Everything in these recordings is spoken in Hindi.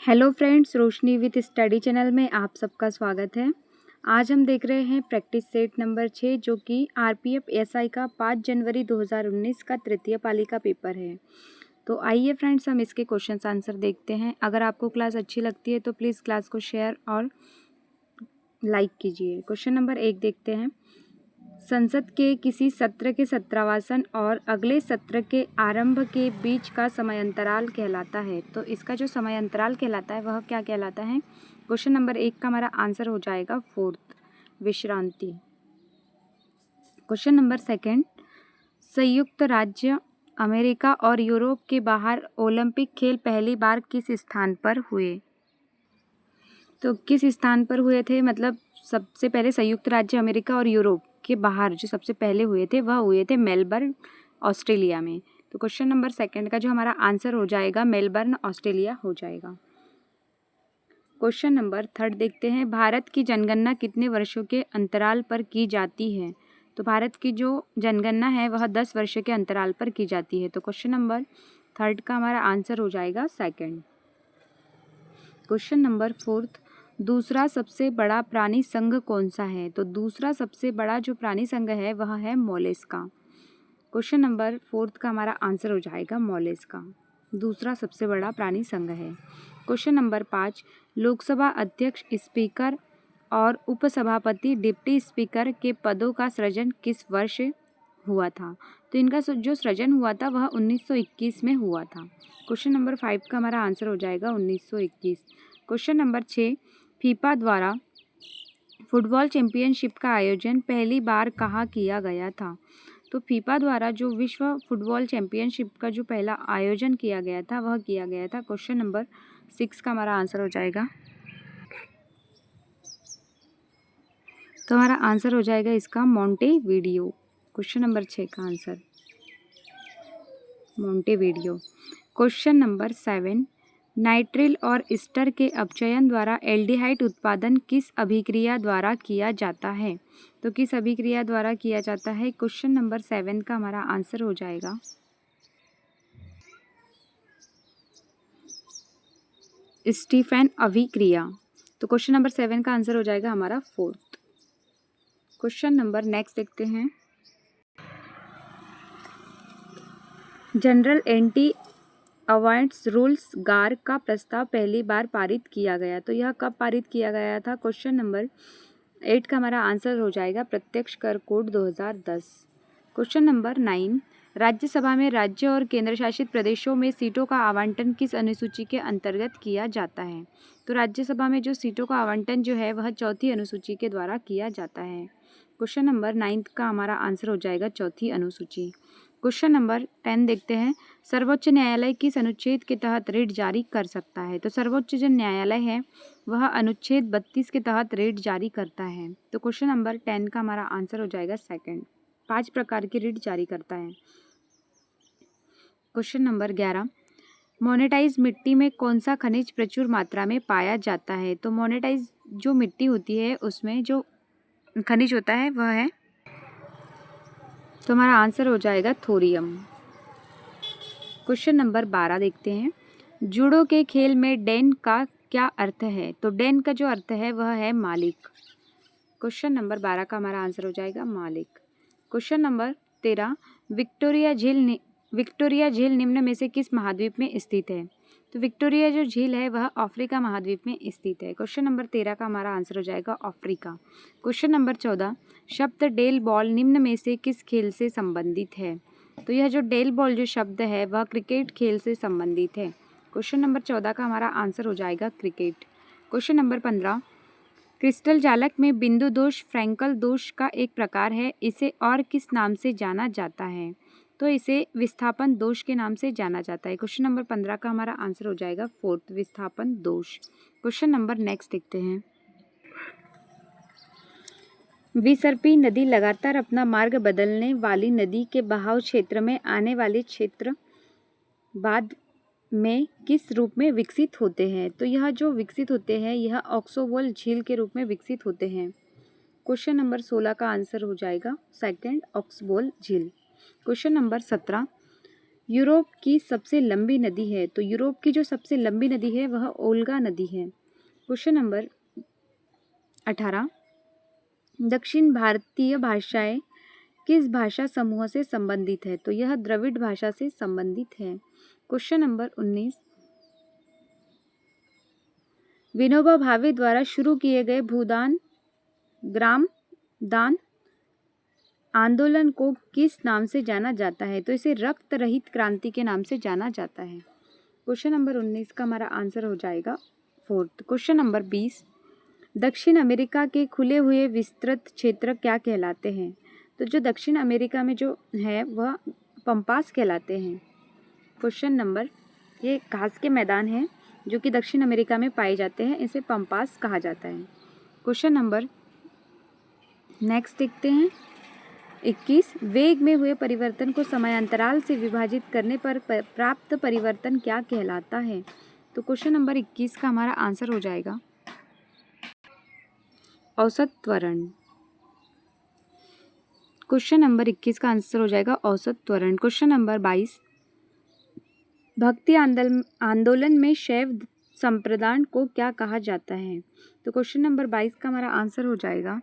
Hello friends, Roshni with study channel में आप सबका स्वागत है। आज हम देख रहे हैं प्रैक्टिस सेट नंबर 6 जो कि आरपीएफ एसआई का 5 जनवरी 2019 का तृतीय पाली का पेपर है। तो आइए फ्रेंड्स, हम इसके क्वेश्चंस आंसर देखते हैं। अगर आपको क्लास अच्छी लगती है तो प्लीज़ क्लास को शेयर और लाइक कीजिए। क्वेश्चन नंबर 1 देखते हैं। संसद के किसी सत्र के सत्रावसान और अगले सत्र के आरंभ के बीच का समयांतराल कहलाता है। तो इसका जो समयांतराल कहलाता है वह क्या कहलाता है? क्वेश्चन नंबर 1 का हमारा आंसर हो जाएगा फोर्थ, विश्रांति। क्वेश्चन नंबर 2, संयुक्त राज्य अमेरिका और यूरोप के बाहर ओलंपिक खेल पहली बार किस स्थान पर हुए? तो किस स्थान पर हुए थे? मतलब सबसे पहले संयुक्त राज्य अमेरिका और यूरोप के बाहर जो सबसे पहले हुए थे वह हुए थे मेलबर्न, ऑस्ट्रेलिया में। तो क्वेश्चन नंबर 2 का जो हमारा आंसर हो जाएगा मेलबर्न, ऑस्ट्रेलिया हो जाएगा। क्वेश्चन नंबर 3 देखते हैं। भारत की जनगणना कितने वर्षों के अंतराल पर की जाती है? तो भारत की जो जनगणना है वह 10 वर्ष के अंतराल पर की जाती है। तो क्वेश्चन नंबर 3 का हमारा आंसर हो जाएगा सेकंड। क्वेश्चन नंबर 4, दूसरा सबसे बड़ा प्राणी संघ कौन सा है? तो दूसरा सबसे बड़ा जो प्राणी संघ है वह है मोलस्का। क्वेश्चन नंबर 4 का हमारा आंसर हो जाएगा मोलस्का, दूसरा सबसे बड़ा प्राणी संघ है। क्वेश्चन नंबर 5, लोकसभा अध्यक्ष, स्पीकर और उपसभापति, डिप्टी स्पीकर के पदों का सृजन किस वर्ष हुआ था? तो इनका जो सृजन हुआ था वह 1921 में हुआ था। क्वेश्चन नंबर 5 का हमारा आंसर हो जाएगा 1921। क्वेश्चन नंबर 6, फीफा द्वारा फुटबॉल चैंपियनशिप का आयोजन पहली बार कहाँ किया गया था? तो फीफा द्वारा जो विश्व फुटबॉल चैंपियनशिप का जो पहला आयोजन किया गया था वह किया गया था। क्वेश्चन नंबर 6 का हमारा आंसर हो जाएगा। तो हमारा आंसर हो जाएगा इसका मोंटेवीडियो। क्वेश्चन नंबर 6 का answer Montevideo. Question number 7, nitrile और ईस्टर के अपचयन द्वारा एल्डिहाइड उत्पादन किस अभिक्रिया द्वारा किया जाता है? तो किस अभिक्रिया द्वारा किया जाता है? क्वेश्चन नंबर 7 का हमारा आंसर हो जाएगा स्टीफन अभिक्रिया। तो क्वेश्चन नंबर 7 का आंसर हो जाएगा हमारा फोर्थ। क्वेश्चन नंबर नेक्स्ट देखते हैं। जनरल एंटी अवॉइडेंस रूल्स गार का प्रस्ताव पहली बार पारित किया गया। तो यह कब पारित किया गया था? क्वेश्चन नंबर 8 का हमारा आंसर हो जाएगा प्रत्यक्ष कर कोड 2010। क्वेश्चन नंबर 9, राज्यसभा में राज्य और केंद्र शासित प्रदेशों में सीटों का आवंटन किस अनुसूची के अंतर्गत किया जाता है? तो राज्यसभा में जो सीटों का आवंटन जो है वह चौथी अनुसूची के द्वारा किया जाता है। क्वेश्चन नंबर 9 का हमारा आंसर हो जाएगा चौथी अनुसूची। क्वेश्चन नंबर 10 देखते हैं। सर्वोच्च न्यायालय किस अनुच्छेद के तहत रिट जारी कर सकता है? तो सर्वोच्च जो न्यायालय है वह अनुच्छेद 32 के तहत रिट जारी करता है। तो क्वेश्चन नंबर 10 का हमारा आंसर हो जाएगा सेकंड, 5 प्रकार की रिट जारी करता है। क्वेश्चन नंबर 11, मोनेटाइज मिट्टी में कौन सा खनिज प्रचुर मात्रा में पाया जाता है? तो मोनेटाइज जो मिट्टी होती है उसमें जो खनिज होता है वह है, तो हमारा आंसर हो जाएगा थोरियम। क्वेश्चन नंबर 12 देखते हैं। जूडो के खेल में डेन का क्या अर्थ है? तो डेन का जो अर्थ है वह है मालिक। क्वेश्चन नंबर 12 का हमारा आंसर हो जाएगा मालिक। क्वेश्चन नंबर 13, विक्टोरिया झील निम्न में से किस महाद्वीप में स्थित है? तो विक्टोरिया जो झील है वह अफ्रीका महाद्वीप में स्थित है। क्वेश्चन नंबर 13 का हमारा आंसर हो जाएगा अफ्रीका। क्वेश्चन नंबर 14, शब्द डेल बॉल निम्न में से किस खेल से संबंधित है? तो यह जो डेल बॉल जो शब्द है वह क्रिकेट खेल से संबंधित है। क्वेश्चन नंबर 14 का हमारा आंसर हो जाएगा क्रिकेट। क्वेश्चन नंबर 15, क्रिस्टल जालक में बिंदु दोष फ्रैंकल दोष का एक प्रकार है, इसे और किस नाम से जाना जाता है? तो इसे विस्थापन दोष के नाम से जाना जाता है। क्वेश्चन नंबर 15 का हमारा आंसर हो जाएगा फोर्थ, विस्थापन दोष। क्वेश्चन नंबर नेक्स्ट देखते हैं। विसर्पी नदी लगातार अपना मार्ग बदलने वाली नदी के बहाव क्षेत्र में आने वाले क्षेत्र बाद में किस रूप में विकसित होते हैं? तो यह जो विकसित होते हैं यह ऑक्सोवोल झील के रूप में विकसित होते हैं। क्वेश्चन नंबर 16 का आंसर हो जाएगा सेकंड, ऑक्सबोल झील। क्वेश्चन नंबर 17, यूरोप की सबसे लंबी नदी है, तो यूरोप की जो सबसे लंबी नदी है वह ओल्गा नदी है। क्वेश्चन नंबर 18, दक्षिण भारतीय भाषाएं किस भाषा समूह से संबंधित है, तो यह द्रविड़ भाषा से संबंधित है। क्वेश्चन नंबर 19, विनोबा भावे द्वारा शुरू किए गए भूदान ग्राम दान आंदोलन को किस नाम से जाना जाता है, तो इसे रक्त रहित क्रांति के नाम से जाना जाता है। क्वेश्चन नंबर 19 का हमारा आंसर हो जाएगा फोर्थ। क्वेश्चन नंबर 20, दक्षिण अमेरिका के खुले हुए विस्तृत क्षेत्र क्या कहलाते हैं, तो जो दक्षिण अमेरिका में जो है वह पंपास कहलाते हैं। क्वेश्चन नंबर, ये घास के मैदान हैं जो कि दक्षिण अमेरिका में पाए जाते हैं, इसे पंपास कहा जाता है। क्वेश्चन नंबर नेक्स्ट देखते हैं 21, वेग में हुए परिवर्तन को समयांतराल से विभाजित करने पर प्राप्त परिवर्तन क्या कहलाता है, तो क्वेश्चन नंबर 21 का हमारा आंसर हो जाएगा औसत त्वरण। क्वेश्चन नंबर 21 का आंसर हो जाएगा औसत त्वरण। क्वेश्चन नंबर 22, भक्ति आंदोलन में शैव संप्रदाय को क्या कहा जाता है, तो क्वेश्चन नंबर 22 का हमारा आंसर हो जाएगा,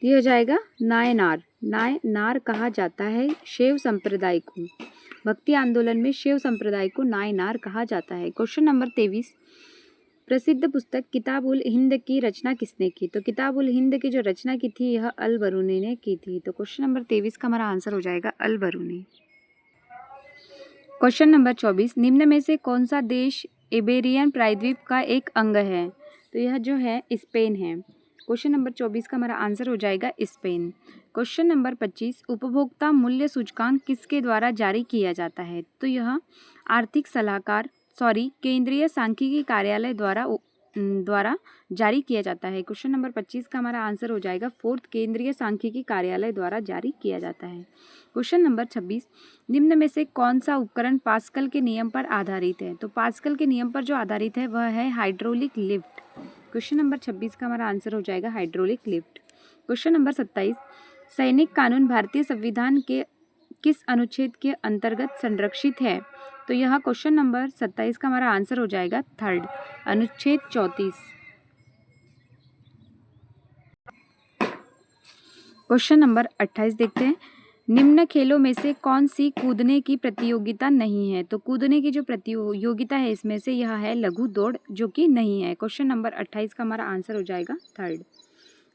ये हो जाएगा नायनार। नायनार कहा जाता है शैव संप्रदाय को। भक्ति आंदोलन में शैव संप्रदाय को नायनार कहा जाता है। क्वेश्चन नंबर 23, प्रसिद्ध पुस्तक किताब उल हिंद की रचना किसने की, तो किताब उल हिंद की जो रचना की थी यह अल बरूनी ने की थी। तो क्वेश्चन नंबर 23 का हमारा आंसर हो जाएगा अल बरूनी। क्वेश्चन नंबर 24, निम्न में से कौन सा देश इबेरियन प्रायद्वीप का एक अंग है, तो यह जो है स्पेन है। क्वेश्चन नंबर 24 का हमारा आंसर हो जाएगा स्पेन। क्वेश्चन नंबर 25, उपभोक्ता मूल्य सूचकांक किसके द्वारा जारी किया जाता है, तो यह आर्थिक सलाहकार केंद्रीय सांख्यिकी कार्यालय द्वारा जारी किया जाता है। क्वेश्चन नंबर 25 का हमारा आंसर हो जाएगा फोर्थ, केंद्रीय सांख्यिकी कार्यालय द्वारा जारी किया जाता है। क्वेश्चन नंबर 26, निम्न में से कौन सा उपकरण पास्कल के नियम पर आधारित है, तो पास्कल के नियम पर जो आधारित है वह है हाइड्रोलिक लिफ्ट। क्वेश्चन नंबर 26 का हमारा आंसर हो जाएगा हाइड्रोलिक लिफ्ट। क्वेश्चन नंबर 27, सैनिक कानून भारतीय संविधान के किस अनुच्छेद के अंतर्गत संरक्षित है, तो यह क्वेश्चन नंबर 27 का हमारा आंसर हो जाएगा थर्ड, अनुच्छेद 34। क्वेश्चन नंबर 28 देखते हैं, निम्न खेलों में से कौन सी कूदने की प्रतियोगिता नहीं है, तो कूदने की जो प्रतियोगिता है इसमें से यह है लघु दौड़ जो कि नहीं है। क्वेश्चन नंबर 28 का हमारा आंसर हो जाएगा third.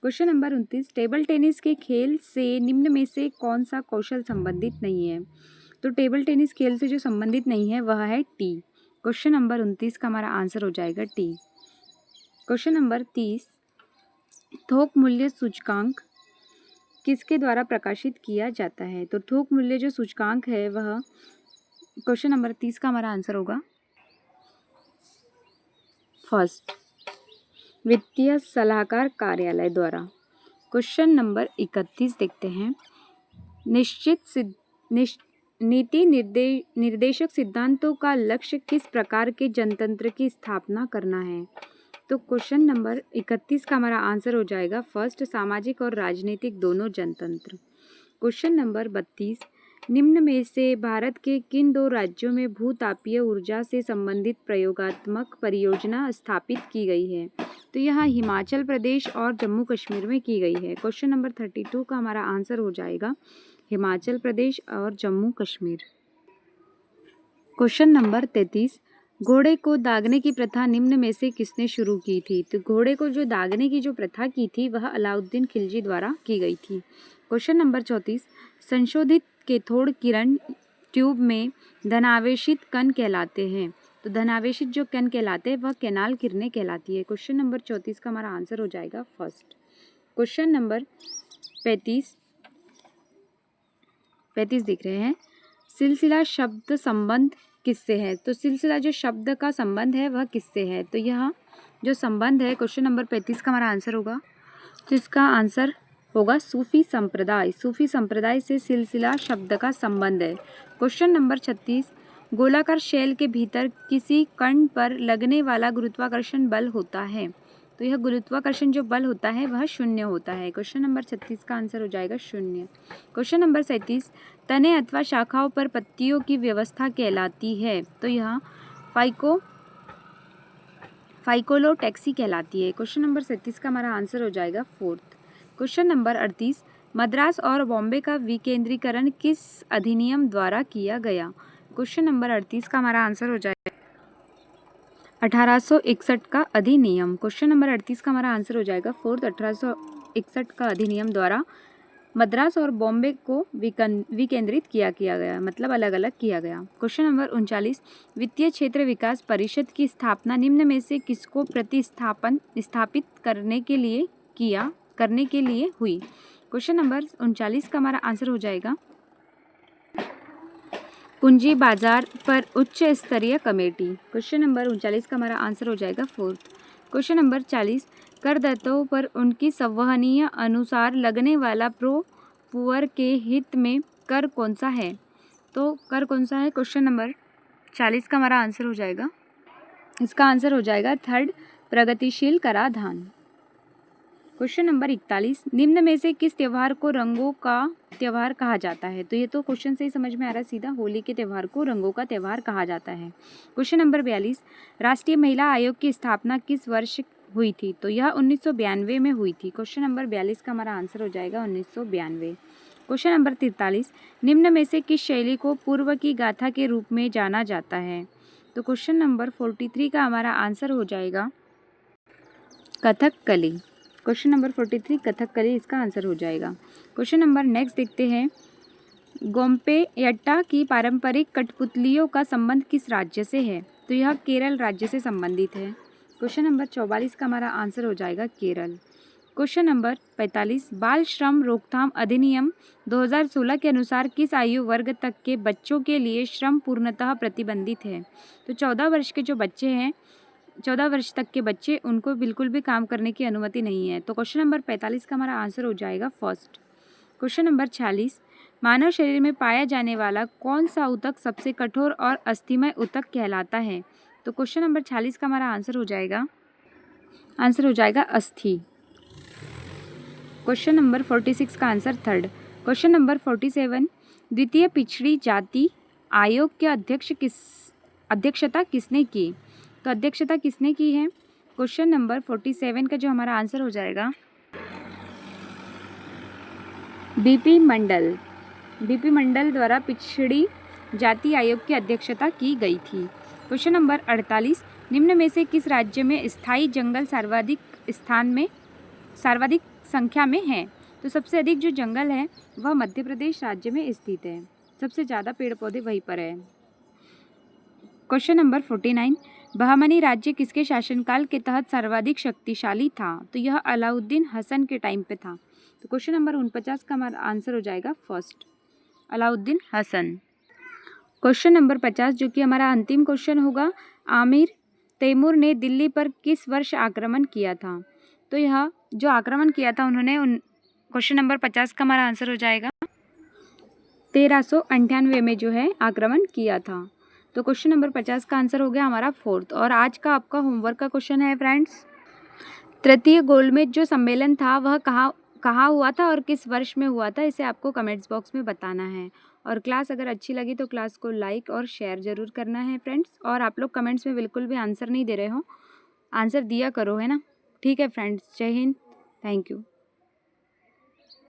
Question number 29, table tennis के खेल से निम्न में से कौन सा कौशल संबंधित नहीं है, तो टेबल टेनिस खेल से जो संबंधित नहीं है वह है टी। क्वेश्चन नंबर 29 का हमारा आंसर हो जाएगा टी। क्वेश्चन नंबर 30, थोक मूल्य सूचकांक किसके द्वारा प्रकाशित किया जाता है, तो थोक मूल्य जो सूचकांक है वह क्वेश्चन नंबर 30 का हमारा आंसर होगा फर्स्ट, वित्तीय सलाहकार कार्यालय द्वारा। क्वेश्चन नंबर 31 देखते हैं, नीति निर्देशक सिद्धांतों का लक्ष्य किस प्रकार के जनतंत्र की स्थापना करना है, तो क्वेश्चन नंबर 31 का हमारा आंसर हो जाएगा फर्स्ट, सामाजिक और राजनीतिक दोनों जनतंत्र। क्वेश्चन नंबर 32, निम्न में से भारत के किन दो राज्यों में भूतापीय ऊर्जा से संबंधित प्रयोगात्मक परियोजना स्थापित की गई है, तो यह हिमाचल प्रदेश और जम्मू कश्मीर में की गई है। क्वेश्चन नंबर 32 का हमारा आंसर हो जाएगा हिमाचल प्रदेश और जम्मू कश्मीर। क्वेश्चन नंबर 33, घोड़े को दागने की प्रथा निम्न में से किसने शुरू की थी, तो घोड़े को जो दागने की जो प्रथा की थी वह अलाउद्दीन खिलजी द्वारा की गई थी। क्वेश्चन नंबर 34, संशोधित कैथोड किरण ट्यूब में धनावेशित कण कहलाते हैं, तो धनावेशित जो कण कहलाते हैं वह कैनाल किरणें कहलाती है। क्वेश्चन नंबर 34 का हमारा आंसर हो जाएगा फर्स्ट। क्वेश्चन नंबर 35 दिख रहे हैं, सिलसिला शब्द संबंध किससे है, तो सिलसिला जो शब्द का संबंध है वह किससे है, तो यह जो संबंध है क्वेश्चन नंबर 35 का हमारा आंसर होगा, तो इसका आंसर होगा सूफी संप्रदाय। सूफी संप्रदाय से सिलसिला शब्द का संबंध है। क्वेश्चन नंबर 36, गोलाकार शेल के भीतर किसी कण पर लगने वाला गुरुत्वाकर्षण बल होता है, तो यह गुरुत्वाकर्षण जो बल होता है वह शून्य होता है। क्वेश्चन नंबर 36 का आंसर हो जाएगा शून्य। क्वेश्चन नंबर 37 तने अथवा शाखाओं पर पत्तियों की व्यवस्था कहलाती है, तो यह फाइकोलोटैक्सी कहलाती है। क्वेश्चन नंबर 37 का हमारा आंसर हो जाएगा फोर्थ। क्वेश्चन नंबर 38 मद्रास और बॉम्बे का विकेंद्रीकरण किस अधिनियम द्वारा किया गया? क्वेश्चन नंबर 38 का हमारा आंसर हो जाएगा 1861 का अधिनियम। क्वेश्चन नंबर 38 का हमारा आंसर हो जाएगा फोर्थ, 1861 का अधिनियम द्वारा मद्रास और बॉम्बे को विकेंद्रित किया गया, मतलब अलग अलग किया गया। क्वेश्चन नंबर 39 वित्तीय क्षेत्र विकास परिषद की स्थापना निम्न में से किसको स्थापित करने के लिए हुई? क्वेश्चन नंबर 39 का हमारा आंसर हो जाएगा पूंजी बाजार पर उच्च स्तरीय कमेटी। क्वेश्चन नंबर 39 का हमारा आंसर हो जाएगा फोर्थ। क्वेश्चन नंबर 40 करदाताओं पर उनकी संवहनीय अनुसार लगने वाला पुअर के हित में कर कौन सा है? तो कर कौन सा है? क्वेश्चन नंबर 40 का हमारा आंसर हो जाएगा, इसका आंसर हो जाएगा थर्ड, प्रगतिशील कराधान। क्वेश्चन नंबर 41 निम्न में से किस त्योहार को रंगों का त्योहार कहा जाता है? तो ये तो क्वेश्चन से ही समझ में आ रहा है सीधा, होली के त्यौहार को रंगों का त्यौहार कहा जाता है। क्वेश्चन नंबर 42 राष्ट्रीय महिला आयोग की स्थापना किस वर्ष हुई थी? तो यह 1992 में हुई थी। क्वेश्चन नंबर 42 का हमारा आंसर हो जाएगा 1992। क्वेश्चन नंबर 43 निम्न में से किस शैली को पूर्व की गाथा के रूप में जाना जाता है? तो क्वेश्चन नंबर 43 का हमारा आंसर हो जाएगा कथकली। क्वेश्चन नंबर 43 कथकली इसका आंसर हो जाएगा। क्वेश्चन नंबर नेक्स्ट देखते हैं गोम्पेयट्टा की पारंपरिक कठपुतलियों का संबंध किस राज्य से है? तो यह केरल राज्य से संबंधित है। क्वेश्चन नंबर 44 का हमारा आंसर हो जाएगा केरल। क्वेश्चन नंबर 45 बाल श्रम रोकथाम अधिनियम 2016 के अनुसार किस आयु वर्ग तक के बच्चों के लिए श्रम पूर्णतः प्रतिबंधित है? तो 14 वर्ष के जो बच्चे हैं, 14 वर्ष तक के बच्चे, उनको बिल्कुल भी काम करने की अनुमति नहीं है। तो क्वेश्चन नंबर 45 का हमारा आंसर हो जाएगा फर्स्ट। क्वेश्चन नंबर 46 मानव शरीर में पाया जाने वाला कौन सा ऊतक सबसे कठोर और अस्थिमय ऊतक कहलाता है? तो क्वेश्चन नंबर 46 का हमारा आंसर हो जाएगा अस्थि। क्वेश्चन नंबर 46 का आंसर थर्ड। क्वेश्चन नंबर 47 द्वितीय पिछड़ी जाति आयोग के अध्यक्षता किसने की? तो अध्यक्षता किसने की है? क्वेश्चन नंबर 47 का जो हमारा आंसर हो जाएगा बीपी मंडल द्वारा पिछड़ी जाति आयोग की अध्यक्षता की गई थी। क्वेश्चन नंबर 48 निम्न में से किस राज्य में स्थायी जंगल सर्वाधिक संख्या में है? तो सबसे अधिक जो जंगल है वह मध्य प्रदेश राज्य में स्थित है, सबसे ज़्यादा पेड़ पौधे वहीं पर है। क्वेश्चन नंबर 49 बहमनी राज्य किसके शासनकाल के तहत सर्वाधिक शक्तिशाली था? तो यह अलाउद्दीन हसन के टाइम पे था। तो क्वेश्चन नंबर 49 का हमारा आंसर हो जाएगा first, Alauddin Hasan. Question number 50 जो कि हमारा अंतिम क्वेश्चन होगा आमिर तैमूर ने दिल्ली पर किस वर्ष आक्रमण किया था? तो यह जो आक्रमण किया था उन्होंने क्वेश्चन नंबर 50 का हमारा आंसर हो जाएगा 1398 में जो है आक्रमण किया था। तो क्वेश्चन नंबर 50 का आंसर हो गया हमारा फोर्थ। और आज का आपका होमवर्क का क्वेश्चन है फ्रेंड्स, तृतीय गोलमेज जो सम्मेलन था वह कहाँ हुआ था और किस वर्ष में हुआ था, इसे आपको कमेंट्स बॉक्स में बताना है। और क्लास अगर अच्छी लगी तो क्लास को लाइक और शेयर ज़रूर करना है फ्रेंड्स। और आप लोग कमेंट्स में बिल्कुल भी आंसर नहीं दे रहे हो, आंसर दिया करो, है ना? ठीक है फ्रेंड्स, जय हिंद, थैंक यू।